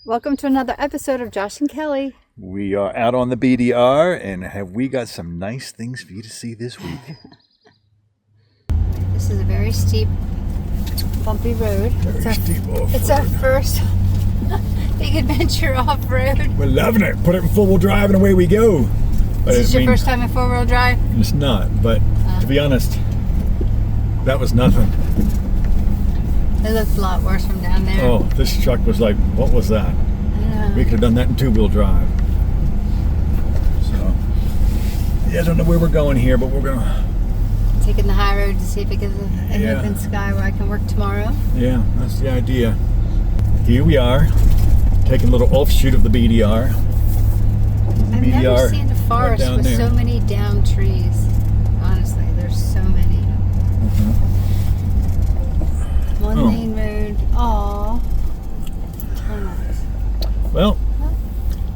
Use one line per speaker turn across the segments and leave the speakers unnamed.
Welcome to another episode of Josh and Kelly.
We are out on the BDR, and have we got some nice things for you to see this week?
This is a very steep, bumpy road. It's our first big adventure off-road.
We're loving it. Put it in four-wheel drive and away we go. But
Is this your first time in four-wheel drive?
It's not, but to be honest, that was nothing.
It looked a lot worse from down there.
Oh, this truck was like, what was that?
I
We could have done that in two-wheel drive. So, yeah, I don't know where we're going here, but we're going to...
Taking the high road to see if it gets an open sky where I can work tomorrow.
Yeah, that's the idea. Here we are, taking a little offshoot of the BDR.
I've never seen a forest
right
with
there.
so many down trees. Honestly, there's so many. One lane road. Aww. Tunnels.
Well,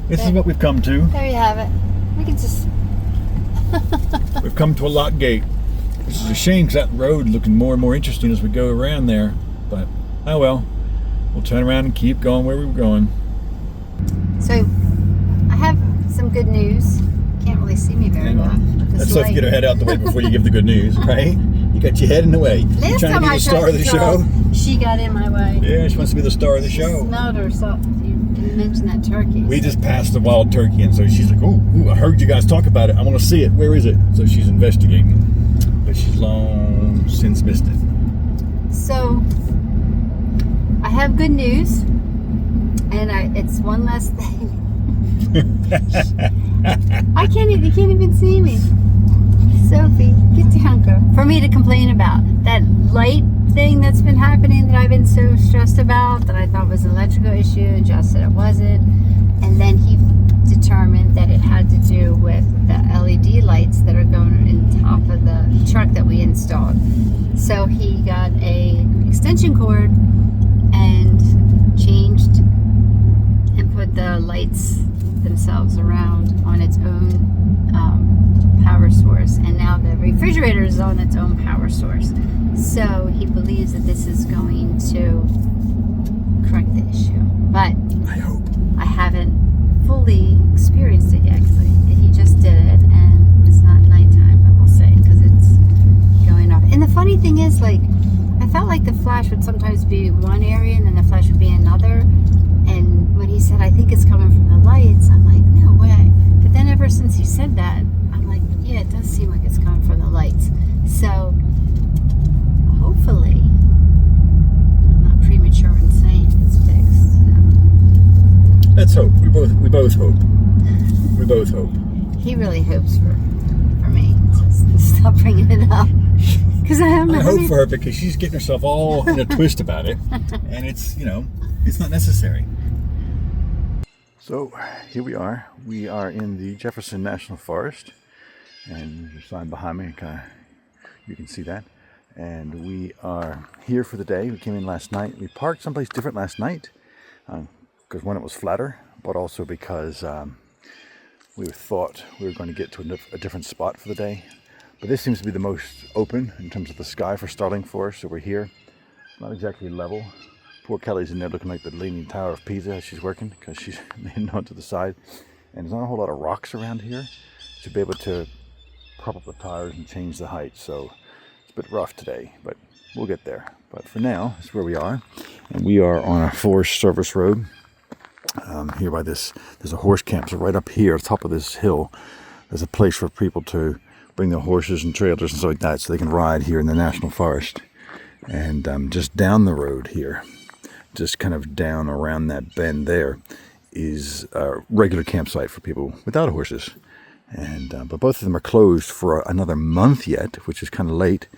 this is what we've come to.
There you have it. We can just...
We've come to a lock gate. This is a shame because that road looking more and more interesting as we go around there. But, oh well. We'll turn around and keep going where we were going.
So, I have some good news. Can't really see me very well.
Let's get her head out the way before you give the good news, right? You got your head in the way. You
Last
trying
time
to be
I
the star
tried
of the
to
show?
draw, she got in my way.
Yeah, she wants to be the star of the show.
Smelled her, so you didn't mention that turkey.
We just passed the wild turkey, and so she's like, ooh, I heard you guys talk about it. I want to see it. Where is it? So she's investigating. But she's long since missed it.
So, I have good news, and it's one less thing. You can't even see me. Sophie, get down, girl. For me to complain about that light thing that's been happening that I've been so stressed about, that I thought was an electrical issue, and Josh said it wasn't. And then he determined that it had to do with the LED lights that are going in top of the truck that we installed. So he got a extension cord and changed and put the lights themselves around on its own power source, and now the refrigerator is on its own power source. So he believes that this is going to correct the issue, but
I hope.
I haven't fully experienced it yet because he just did it, and it's not nighttime, but we'll see because it's going off. And the funny thing is, like, I felt like the flash would sometimes be one area and then the flash would be another. And when he said, I think it's coming from the lights, I'm like, no way. But then ever since he said that, I'm like, yeah, it does seem like it's coming from the lights. So hopefully I'm not premature in saying it's fixed. So.
Let's hope. We both hope. We both hope.
He really hopes for me to stop bringing it up. Because I
hope for her because she's getting herself all in a twist about it. And it's, it's not necessary.
So here we are. We are in the Jefferson National Forest, and there's a sign behind me. You can see that. And we are here for the day. We came in last night. We parked someplace different last night because one, it was flatter, but also because we thought we were going to get to a different spot for the day. But this seems to be the most open in terms of the sky for starting for us. So we're here, not exactly level. Poor Kelly's in there looking like the Leaning Tower of Pisa as she's working because she's leaning onto the side. And there's not a whole lot of rocks around here to be able to prop up the tires and change the height. So it's a bit rough today, but we'll get there. But for now, this is where we are. And we are on a Forest Service road. Here by this, there's a horse camp. So right up here, at the top of this hill, there's a place for people to bring their horses and trailers and stuff like that so they can ride here in the National Forest. And just down the road here, just kind of down around that bend there, is a regular campsite for people without horses. And but both of them are closed for another month yet, which is kind of late.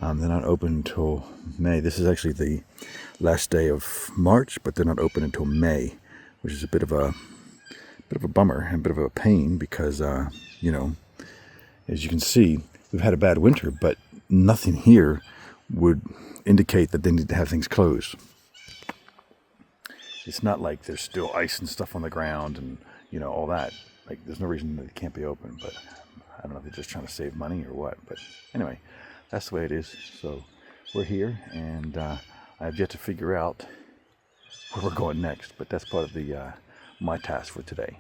They're not open until May. This is actually the last day of March, but they're not open until May, which is a bit of a bummer and a bit of a pain because as you can see, we've had a bad winter, but nothing here would indicate that they need to have things closed. It's not like there's still ice and stuff on the ground and all that. Like, there's no reason that it can't be open, but I don't know if they're just trying to save money or what. But anyway, that's the way it is. So we're here, and I have yet to figure out where we're going next, but that's part of the my task for today.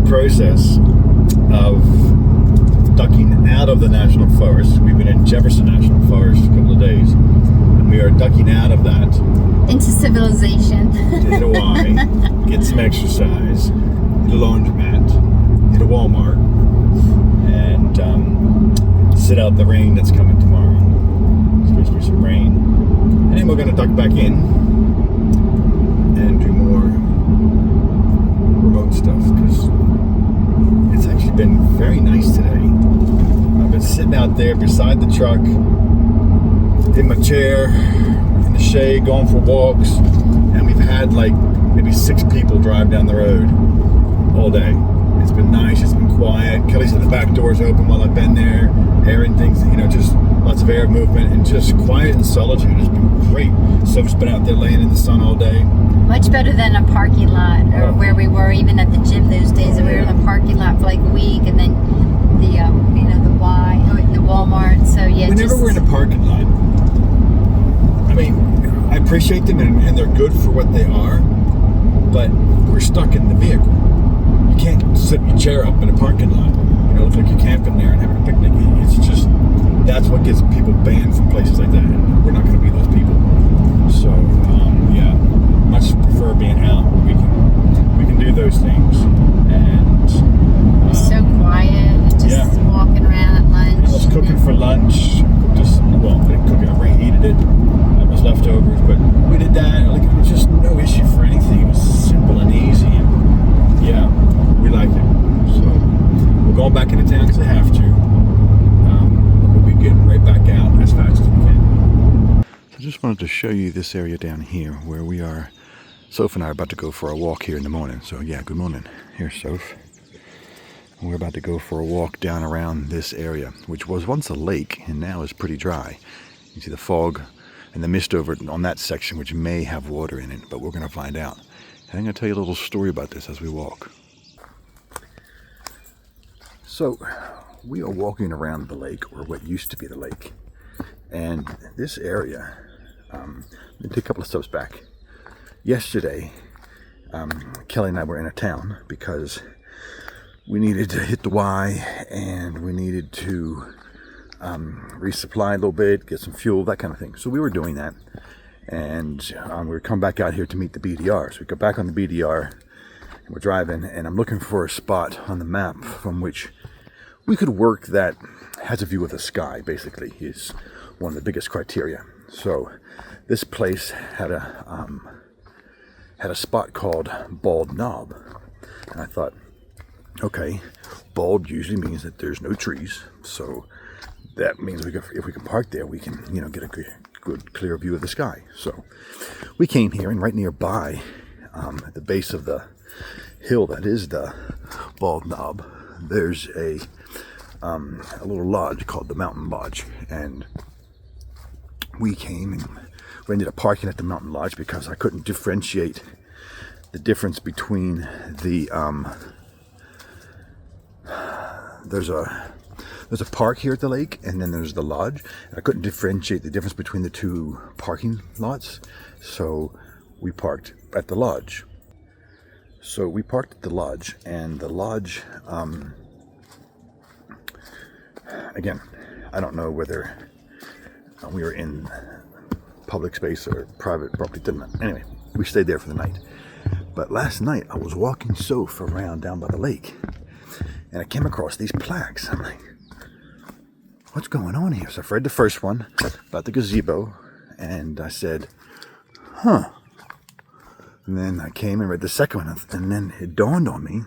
Process of ducking out of the national forest. We've been in Jefferson National Forest a couple of days, and we are ducking out of that
into civilization.
To hit a Y, get some exercise, hit a laundromat, hit a Walmart, and sit out the rain that's coming tomorrow. It's supposed to be some rain, and then we're going to duck back in and do more remote stuff, because it's actually been very nice today. I've been sitting out there beside the truck, in my chair, in the shade, going for walks, and we've had like maybe 6 people drive down the road all day. It's been nice, it's been quiet. Kelly's had the back doors open while I've been there, airing things, just lots of air movement, and just quiet and solitude has been great. Soph's been out there laying in the sun all day.
Much better than a parking lot, or where we were even at the gym those days. We were in the parking lot for like a week, and then the the Walmart. So yeah,
whenever we're in a parking lot, I mean, I appreciate them and they're good for what they are, but we're stuck in the vehicle. You can't sit your chair up in a parking lot. Look like you're camping there and having a picnic. It's just, that's what gets people banned from places like that, and we're not going to be those people. So yeah, much prefer being out. We can do those things, and
so quiet, just walking around at lunch.
I was cooking for lunch. I didn't cook it. I reheated it. It was leftovers, but we did that. Like, it was just no issue for anything. It was simple and easy, and yeah, we like it. So. obviously have to. We'll be getting right back out as fast as we can.
So I just wanted to show you this area down here where we are. Soph and I are about to go for a walk here in the morning. So yeah, good morning. Here's Soph. We're about to go for a walk down around this area, which was once a lake and now is pretty dry. You see the fog and the mist over it on that section, which may have water in it, but we're going to find out. And I'm going to tell you a little story about this as we walk. So we are walking around the lake, or what used to be the lake. And this area, let me take a couple of steps back. Yesterday, Kelly and I were in a town because we needed to hit the Y and we needed to resupply a little bit, get some fuel, that kind of thing. So we were doing that, and we were coming back out here to meet the BDR. So we go back on the BDR and we're driving, and I'm looking for a spot on the map from which we could work that has a view of the sky, basically, is one of the biggest criteria. So this place had a spot called Bald Knob, and I thought, okay, bald usually means that there's no trees, so that means if we can park there, we can, get a good clear view of the sky. So we came here, and right nearby, at the base of the hill that is the Bald Knob, there's a little lodge called the Mountain Lodge, and we came and we ended up parking at the Mountain Lodge because I couldn't differentiate the difference between the there's a park here at the lake, and then there's the lodge. I couldn't differentiate the difference between the two parking lots, so we parked at the lodge. And the lodge, again, I don't know whether we were in public space or private property. Anyway, we stayed there for the night. But last night I was walking Soph around down by the lake, and I came across these plaques. I'm like, what's going on here? So I read the first one about the gazebo, and I said, huh. And then I came and read the second one, and then it dawned on me,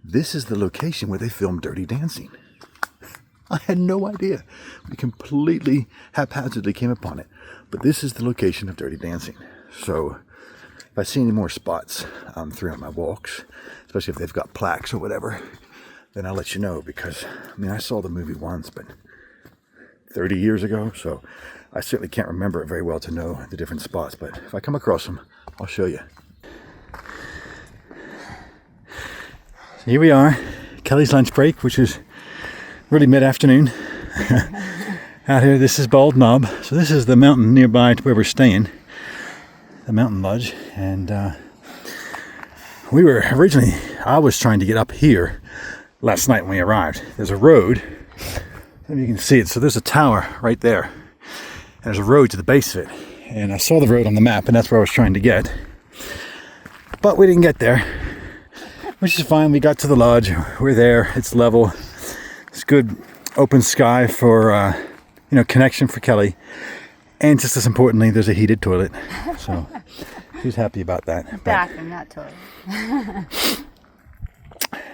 this is the location where they filmed Dirty Dancing. I had no idea. We completely haphazardly came upon it. But this is the location of Dirty Dancing. So if I see any more spots throughout my walks, especially if they've got plaques or whatever, then I'll let you know, because, I saw the movie once, but 30 years ago, so I certainly can't remember it very well to know the different spots, but if I come across them, I'll show you. So here we are, Kelly's lunch break, which is really mid-afternoon. Out here, this is Bald Knob. So this is the mountain nearby to where we're staying, the Mountain Lodge, and I was trying to get up here last night when we arrived. There's a road, maybe you can see it. So there's a tower right there, and there's a road to the base of it. And I saw the road on the map, and that's where I was trying to get. But we didn't get there, which is fine. We got to the lodge. We're there. It's level. It's good open sky for, connection for Kelly. And just as importantly, there's a heated toilet. So she's happy about that.
Bathroom, not toilet.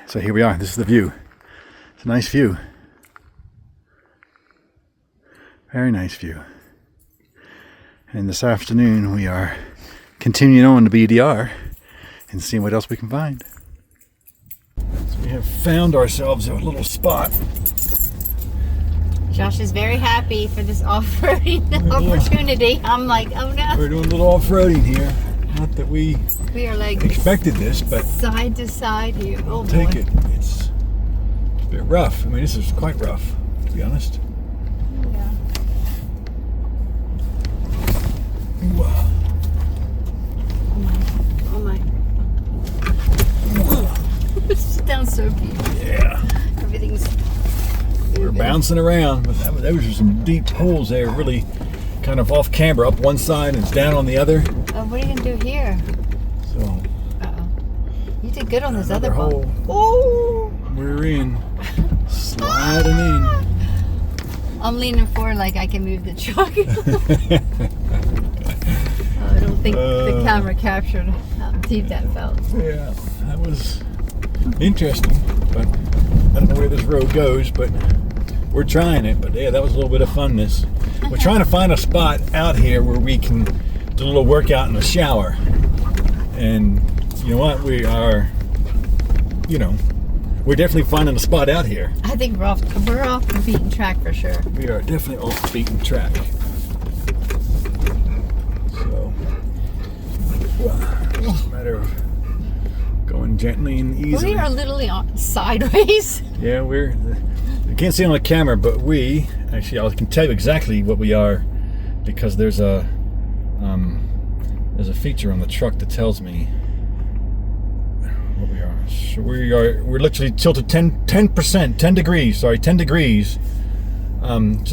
So here we are. This is the view. It's a nice view. Very nice view. And this afternoon we are continuing on to BDR and seeing what else we can find. So we have found ourselves a little spot.
Josh is very happy for this off-roading opportunity. I'm like, oh no.
We're doing a little off-roading here. Not that we
are like
expected this, but
side to side here. Oh,
take
boy.
it. It's a bit rough. This is quite rough, to be honest.
Yeah.
Wow.
Oh my. It sounds so beautiful.
Yeah.
Everything's
We're bouncing around, but those are some deep holes there, really kind of off camber, up one side and it's down on the other.
Oh, what are you gonna do here?
So
Uh-oh. You did good on this other
hole.
ball. Oh!
We're in. Sliding in.
I'm leaning forward like I can move the truck. I don't think the camera captured how deep that felt.
Yeah, that was interesting, but don't know where this road goes, but we're trying it. But yeah, that was a little bit of funness. We're trying to find a spot out here where we can do a little workout in the shower. And you know what? We are, you know, we're definitely finding a spot out here.
I think we're off the beaten track for sure.
We are definitely off the beaten track. So, it's a matter of going gently and easily.
We are literally sideways.
Yeah, you can't see on the camera, but actually I can tell you exactly what we are, because there's a feature on the truck that tells me what we are. So we're literally tilted 10 degrees to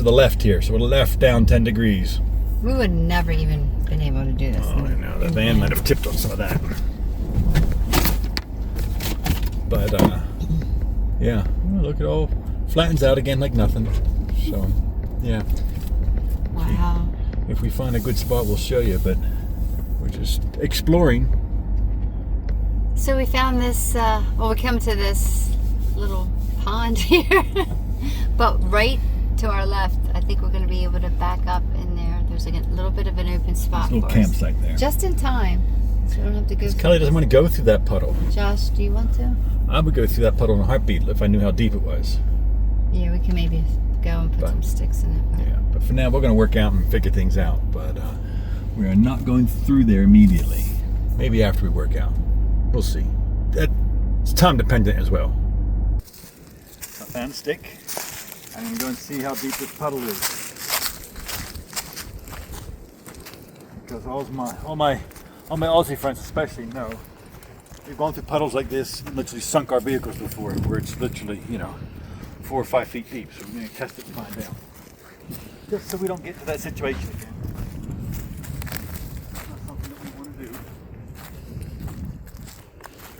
the left here. So we're left down 10 degrees.
We would never even been able to do this.
Oh, I know. The van might have tipped on some of that. But yeah, look, it all flattens out again like nothing. So yeah.
Wow.
If we find a good spot, we'll show you, but we're just exploring.
So we found this, we come to this little pond here, but right to our left, I think we're going to be able to back up in there. There's like a little bit of an open spot.
There's a little campsite there.
Just in time, so we don't have to go.
Kelly doesn't want to go through that puddle.
Josh, do you want to?
I would go through that puddle in a heartbeat if I knew how deep it was.
Yeah, we can maybe go and put some sticks in it.
Yeah, but for now we're going to work out and figure things out. But we are not going through there immediately. Maybe after we work out. We'll see. It's time dependent as well. I found a stick. I'm going to go and see how deep this puddle is. Because all my Aussie friends especially know we've gone through puddles like this and literally sunk our vehicles before, where it's literally, 4 or 5 feet deep. So we're going to test it and find out. Just so we don't get into that situation again. It's not something that we want to do.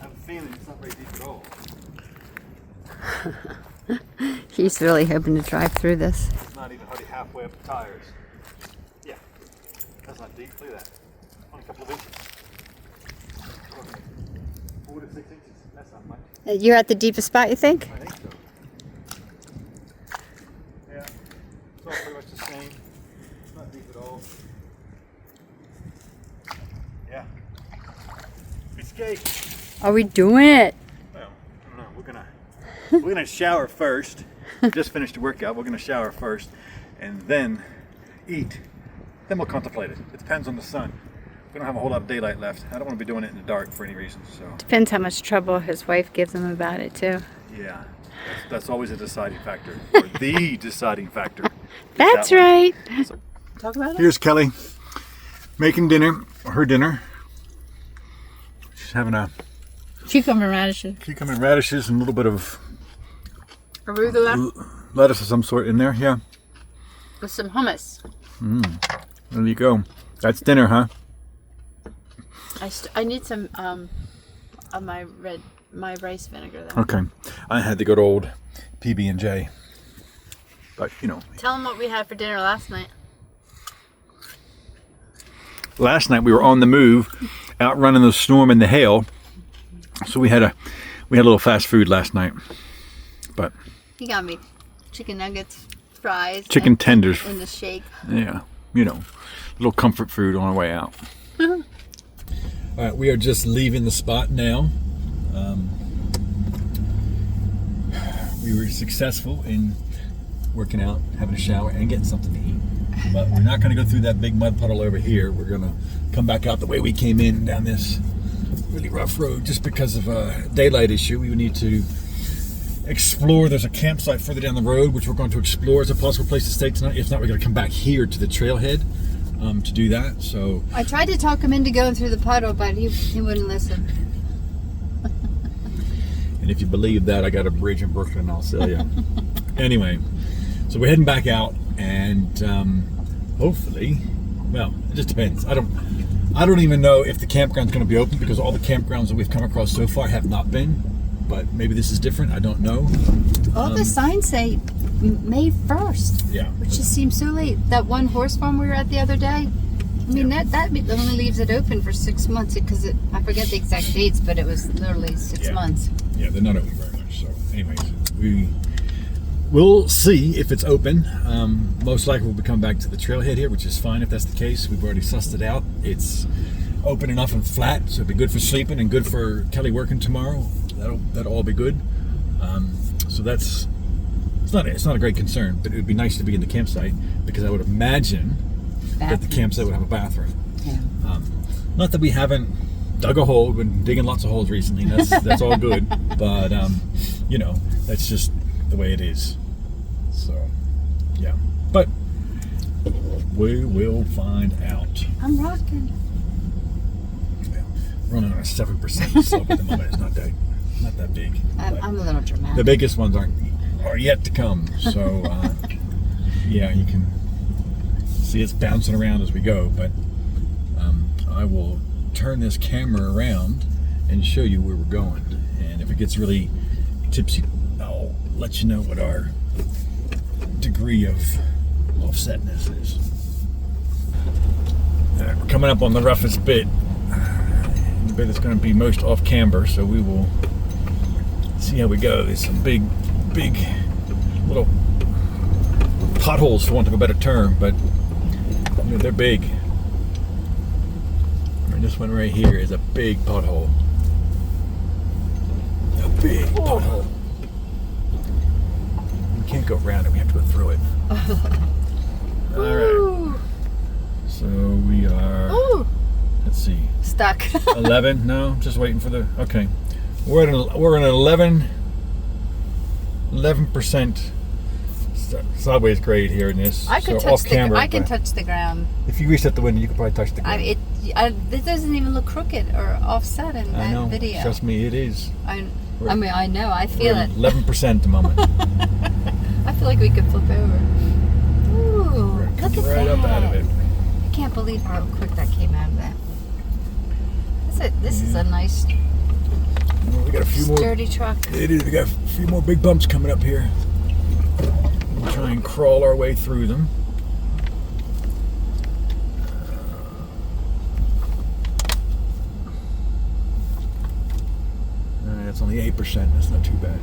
I have a feeling it's not very deep at all.
He's really hoping to drive through this.
It's not even hardly halfway up the tires. Yeah, that's not deep. Look at that. Only a couple of inches. 4 to 6 inches. That's not much.
You're at the deepest spot, you think?
I think so. Yeah, it's all pretty much the same. It's not deep at all. Yeah. Escape.
Are we doing it?
Well, I don't know. We're gonna shower first. Just finished the workout. We're gonna shower first, and then eat. Then we'll contemplate it. It depends on the sun. We don't have a whole lot of daylight left. I don't want to be doing it in the dark for any reason. So
Depends how much trouble his wife gives him about it too.
yeah, that's always a deciding factor, or the deciding factor.
That's
That one.
right.
So,
Talk about it.
here's Kelly making dinner, her dinner. She's having a
Cucumber radishes.
cucumber and radishes and a little bit of
Arugula
lettuce of some sort in there. Yeah,
with some hummus.
there you go. That's dinner, huh?
I need some of my rice vinegar though.
Okay, I had the good old PB&J, but
Tell them what we had for dinner last night.
last night we were on the move, outrunning the storm and the hail, so we had a little fast food last night. But
He got me chicken nuggets, fries,
chicken tenders,
and the shake.
yeah, little comfort food on our way out. All right, we are just leaving the spot now. We were successful in working out, having a shower, and getting something to eat. But we're not going to go through that big mud puddle over here. We're going to come back out the way we came in, down this really rough road, just because of a daylight issue. We would need to explore. There's a campsite further down the road, which we're going to explore as a possible place to stay tonight. If not, we're going to come back here to the trailhead to do that. So
I tried to talk him into going through the puddle, but he wouldn't listen.
And if you believe that, I got a bridge in Brooklyn, I'll sell you. Anyway, so we're heading back out, and hopefully, well, it just depends. I don't even know if the campground's going to be open, because all the campgrounds that we've come across so far have not been. But maybe this is different. I don't know.
All the signs say May 1st.
Yeah.
Which just seems so late. That one horse farm we were at the other day, I mean, that only leaves it open for 6 months, because I forget the exact dates, but it was literally 6 months.
Yeah, they're not open very much. So anyways, we'll see if it's open. Most likely we'll be coming back to the trailhead here, which is fine if that's the case. We've already sussed it out. It's open enough and flat, so it'll be good for sleeping and good for Kelly working tomorrow. That'll all be good. So it's not a great concern, but it would be nice to be in the campsite, because I would imagine that the campsite would have a bathroom.
Yeah.
Not that we haven't dug a hole, we've been digging lots of holes recently. That's all good, but that's just the way it is. So yeah, but we will find out.
I'm rocking.
Running on a 7% slope at the moment. It's not that big.
I'm a little dramatic.
The biggest ones are yet to come. So yeah, you can see it's bouncing around as we go. But I will turn this camera around and show you where we're going. And if it gets really tipsy, I'll let you know what our degree of offsetness is. We're coming up on the roughest bit. The bit that's going to be most off camber, so we will see how we go. There's some big little potholes, for want of a better term, but they're big. And this one right here is a big pothole. A big pothole. We can't go around it, we have to go through it. Alright. So we are, let's see.
Stuck.
11? No, just waiting for the, okay. We're at an 11% sideways grade here in this.
I can
so
touch
off camera,
I can touch the ground.
If you reset the window, you can probably touch the ground.
It doesn't even look crooked or offset in
I know.
that video.
Trust me, it is.
I know. I feel
We're
it.
11% at the moment.
I feel like we could flip over. Ooh, look at
right
that.
up out of it.
I can't believe how quick that came out of that. This is a nice,
Well, we got a few
sturdy truck.
It is. We got a few more big bumps coming up here. We'll try and crawl our way through them. It's only 8%. That's not too bad.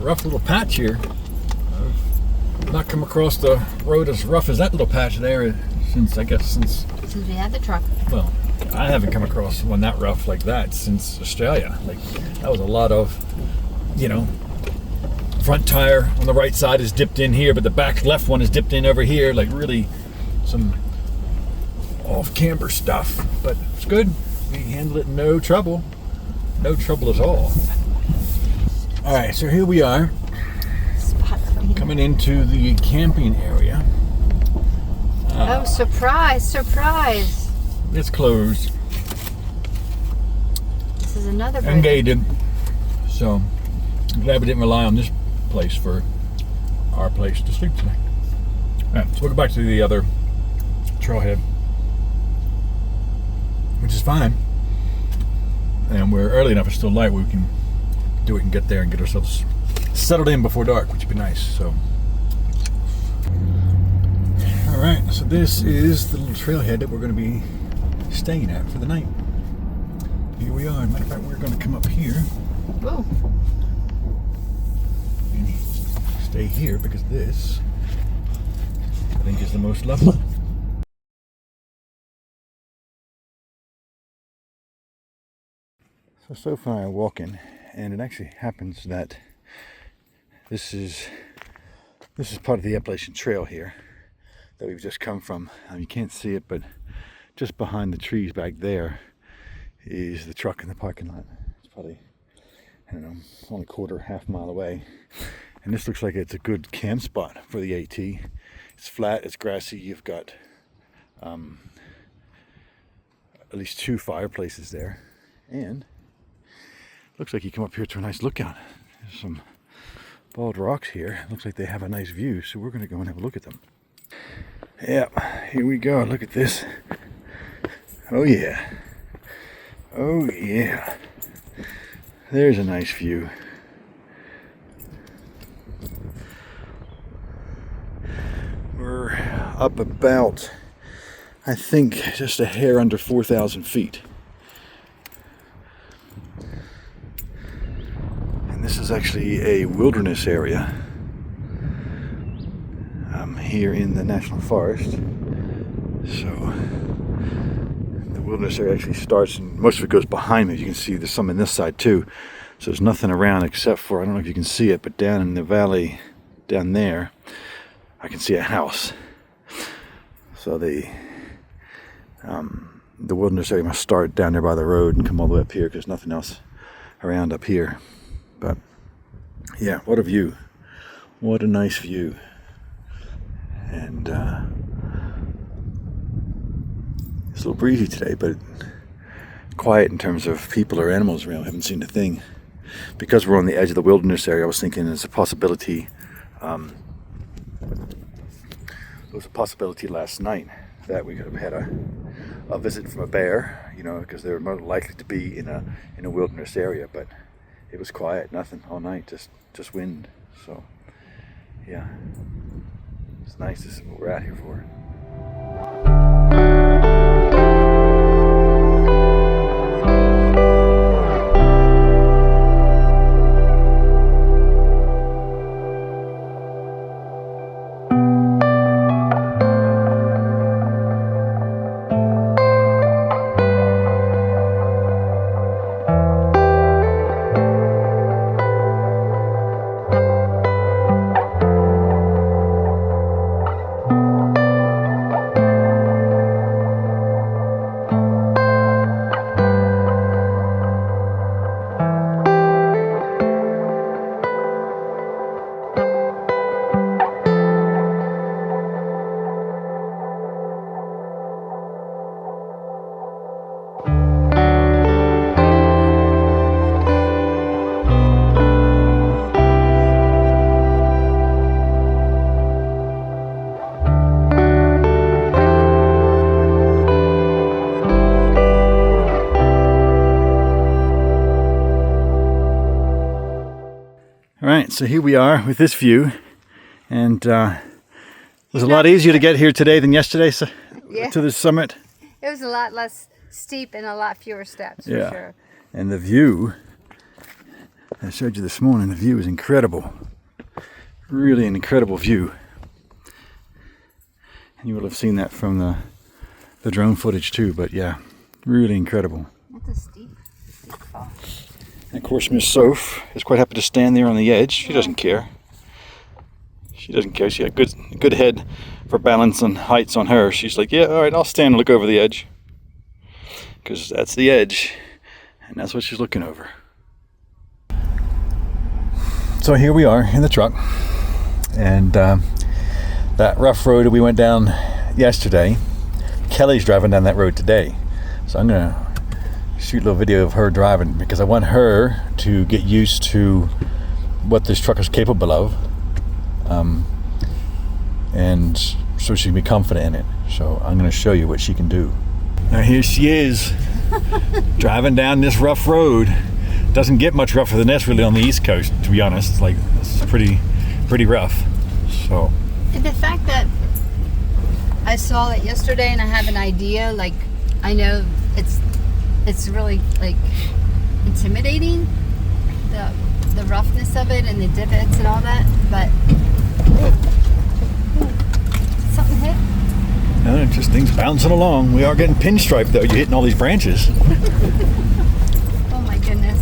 Rough little patch here. I've not come across the road as rough as that little patch there since
we had the truck.
Well, I haven't come across one that rough like that since Australia. Like, that was a lot of, front tire on the right side is dipped in here, but the back left one is dipped in over here. Like, really some off camber stuff, but it's good. We handled it no trouble at all. All right, so here we are, coming into the camping area.
Oh, surprise!
It's closed
This is another
and gated, so I'm glad we didn't rely on this place for our place to sleep tonight. All right, so we'll go back to the other trailhead, which is fine. And we're early enough, it's still light, we can do it and get there and get ourselves settled in before dark, which would be nice. So, all right, so this is the little trailhead that we're going to be staying at for the night. Here we are. Matter of fact, we're going to come up here.
Whoa.
And stay here, because this, I think, is the most lovely.
So Sophie and I are walking, and it actually happens that this is part of the Appalachian Trail here that we've just come from. You can't see it, but just behind the trees back there is the truck in the parking lot. It's probably, I don't know, only half mile away. And this looks like it's a good camp spot for the AT. It's flat, it's grassy, you've got at least 2 fireplaces there. And Looks like you come up here to a nice lookout. There's some bald rocks here. Looks like they have a nice view, so we're gonna go and have a look at them. Yeah, here we go. Look at this. Oh yeah. Oh yeah. There's a nice view. We're up about, I think, just a hair under 4,000 feet. And this is actually a wilderness area here in the National Forest. So the wilderness area actually starts, and most of it goes behind me. You can see there's some on this side too. So there's nothing around except for, I don't know if you can see it, but down in the valley, down there, I can see a house. So the wilderness area must start down there by the road and come all the way up here, because nothing else around up here. But yeah, what a view. What a nice view. And it's a little breezy today, but quiet in terms of people or animals around. I haven't seen a thing. Because we're on the edge of the wilderness area, I was thinking there's a possibility. There was a possibility last night that we could have had a visit from a bear, you know, because they're more likely to be in a wilderness area. But it was quiet, nothing all night, just wind. So yeah, it's nice. This is what we're out here for. All right, so here we are with this view, and it was a lot easier to get here today than yesterday, so,
Yeah.
to the summit.
It was a lot less steep and a lot fewer steps,
Yeah.
for sure.
And the view, I showed you this morning, the view is incredible. Really an incredible view. And you will have seen that from the drone footage too, but yeah, really incredible.
That's a steep fall.
And of course, Miss Soph is quite happy to stand there on the edge. She doesn't care. She doesn't care. She had good head for balance and heights on her. She's like, yeah, all right, I'll stand and look over the edge. Because that's the edge, and that's what she's looking over. So here we are in the truck, and that rough road that we went down yesterday, Kelly's driving down that road today. So I'm going to shoot a little video of her driving, because I want her to get used to what this truck is capable of, and so she can be confident in it. So I'm going to show you what she can do. Now here she is driving down this rough road. Doesn't get much rougher than this really on the East Coast, to be honest. It's like, this is pretty rough. So
And the fact that I saw it yesterday and I have an idea, like, I know it's really like intimidating, the roughness of it and the divots and all that, but something hit.
no, just things bouncing along. We are getting pinstriped though. You're hitting all these branches.
Oh my goodness.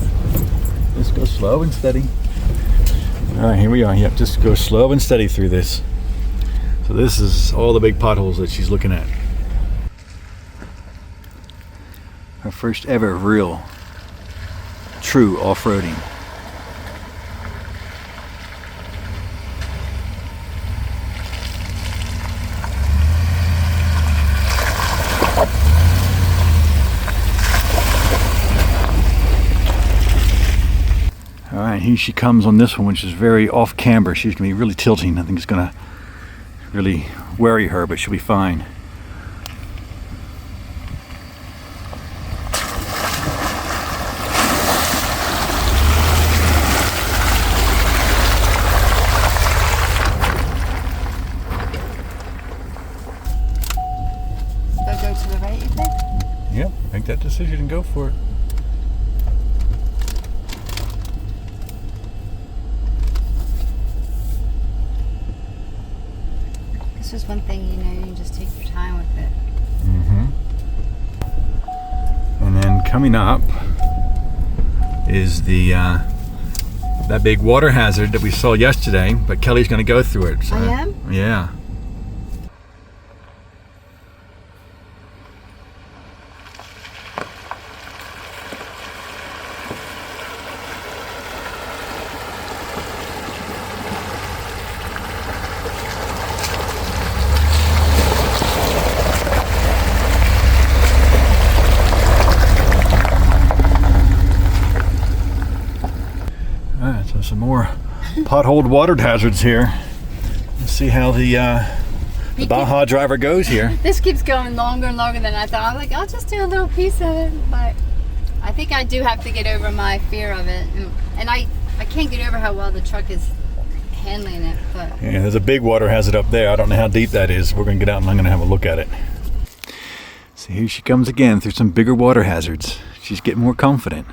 Just go slow and steady. All right, here we are. Yep, just go slow and steady through this. So this is all the big potholes that she's looking at. Her first ever real, true off-roading. And here she comes on this one, which is very off camber. She's going to be really tilting. I think it's going to really worry her, but she'll be fine.
Go to the right, you think?
Yep, make that decision and go for it.
This is one thing, you know, you can just take your time with it.
And then coming up is the that big water hazard that we saw yesterday, but Kelly's going to go through it. So,
I am?
Yeah. Alright, so some more potholed water hazards here. Let's see how the Baja driver goes here.
This keeps going longer and longer than I thought. I'm like, I'll just do a little piece of it. But I think I do have to get over my fear of it. And I can't get over how well the truck is handling it. But
Yeah, there's a big water hazard up there. I don't know how deep that is. We're going to get out and I'm going to have a look at it. So here she comes again through some bigger water hazards. She's getting more confident.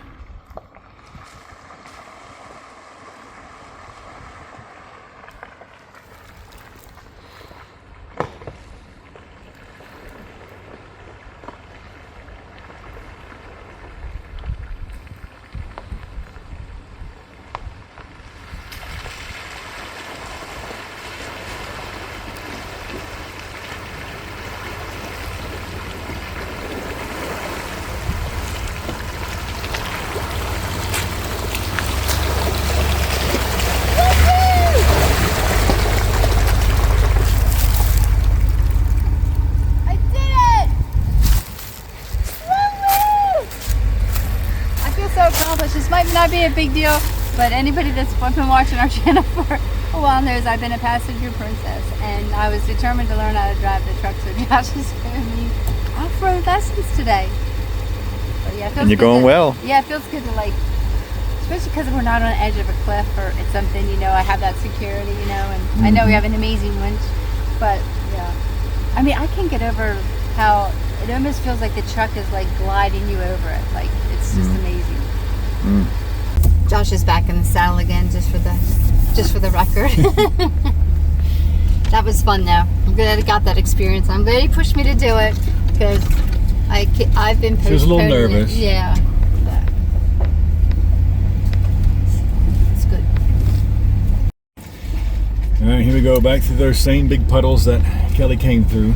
This might not be a big deal, but anybody that's been watching our channel for a while knows I've been a passenger princess, and I was determined to learn how to drive the truck, so Josh is giving me off-road lessons today. But yeah, it feels
And you're
good
going
to,
well.
Yeah, it feels good to, like, especially because we're not on the edge of a cliff or it's something, you know, I have that security, you know, and I know we have an amazing winch, but yeah. I mean, I can't get over how it almost feels like the truck is like gliding you over it. Like, it's just amazing. Josh is back in the saddle again, just for the record. That was fun though. I'm glad I got that experience. I'm glad he pushed me to do it because I've been postponing.
She was a little nervous.
Yeah. It's good.
All right, here we go back through those same big puddles that Kelly came through.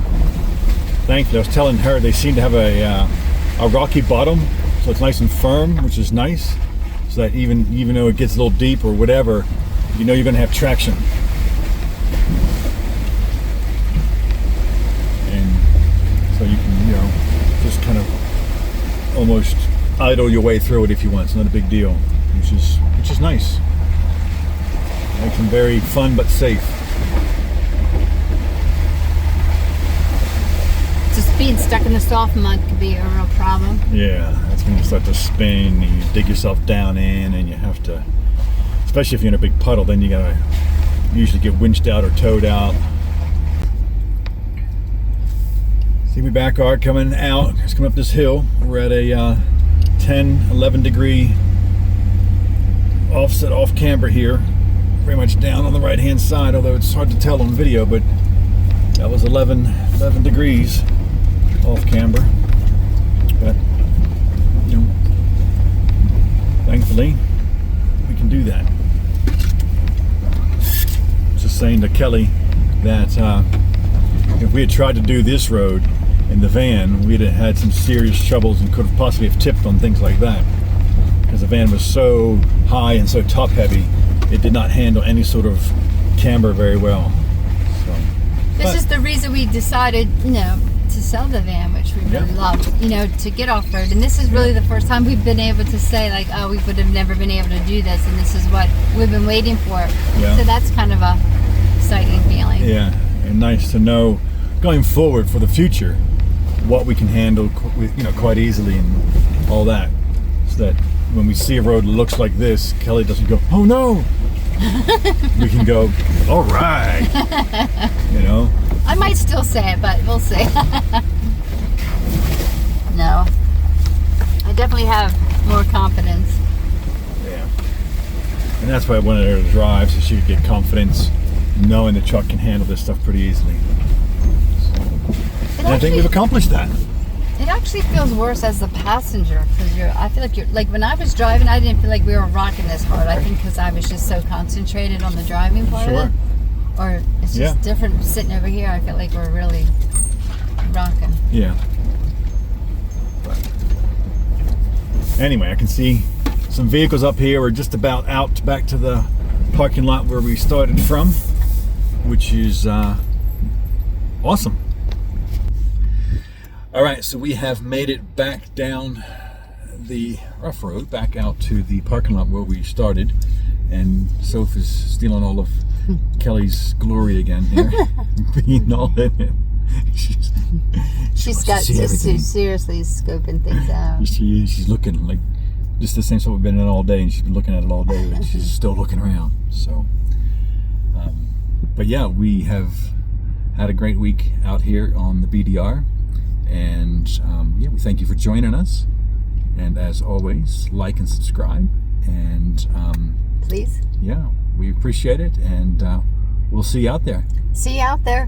Thankfully, I was telling her they seem to have a rocky bottom, so it's nice and firm, which is nice. So that even though it gets a little deep or whatever, you know you're going to have traction. And so you can, you know, just kind of almost idle your way through it if you want. It's not a big deal, which is nice. Makes them very fun but safe.
Just being stuck in the soft mud could be a real problem.
Yeah, that's when you start to spin and you dig yourself down in, and you have to, especially if you're in a big puddle, then you gotta usually get winched out or towed out. See me back arc coming out, it's coming up this hill. We're at a 10, 11 degree offset off camber here. Very much down on the right hand side, although it's hard to tell on video, but that was 11 degrees off camber. But, you know, thankfully, we can do that. Just saying to Kelly that if we had tried to do this road in the van, we'd have had some serious troubles and could have possibly have tipped on things like that. Because the van was so high and so top heavy, it did not handle any sort of camber very well. So,
This is the reason we decided, you know, to sell the van, which we really
Yeah.
love, you know, to get off-road. And this is really the first time we've been able to say, like, oh, we would have never been able to do this, and this is what we've been waiting for.
Yeah.
So that's kind of a exciting feeling.
Yeah, and nice to know going forward for the future what we can handle, you know, quite easily and all that, so that when we see a road that looks like this, Kelly doesn't go, oh no. We can go, all right. You know.
I might still say it, but we'll see. No, I definitely have more confidence.
Yeah. And that's why I wanted her to drive, so she could get confidence knowing the truck can handle this stuff pretty easily. And I think we've accomplished that.
It actually feels worse as the passenger, because I feel like you're like, when I was driving, I didn't feel like we were rocking this hard. I think because I was just so concentrated on the driving part of it. Or it's just different sitting over here. I feel like we're really rocking.
Yeah. But anyway, I can see some vehicles up here. We're just about out back to the parking lot where we started from, which is awesome. All right, so we have made it back down the rough road, back out to the parking lot where we started, and Soph is stealing all of Kelly's glory again here, being all in it.
She's got just seriously scoping things out.
She's looking like just the same stuff we've been in all day, and she's been looking at it all day, but she's still looking around. So, but yeah, we have had a great week out here on the BDR. And yeah, we thank you for joining us. And as always, like and subscribe. And
please.
Yeah, we appreciate it. And we'll see you out there.
See you out there.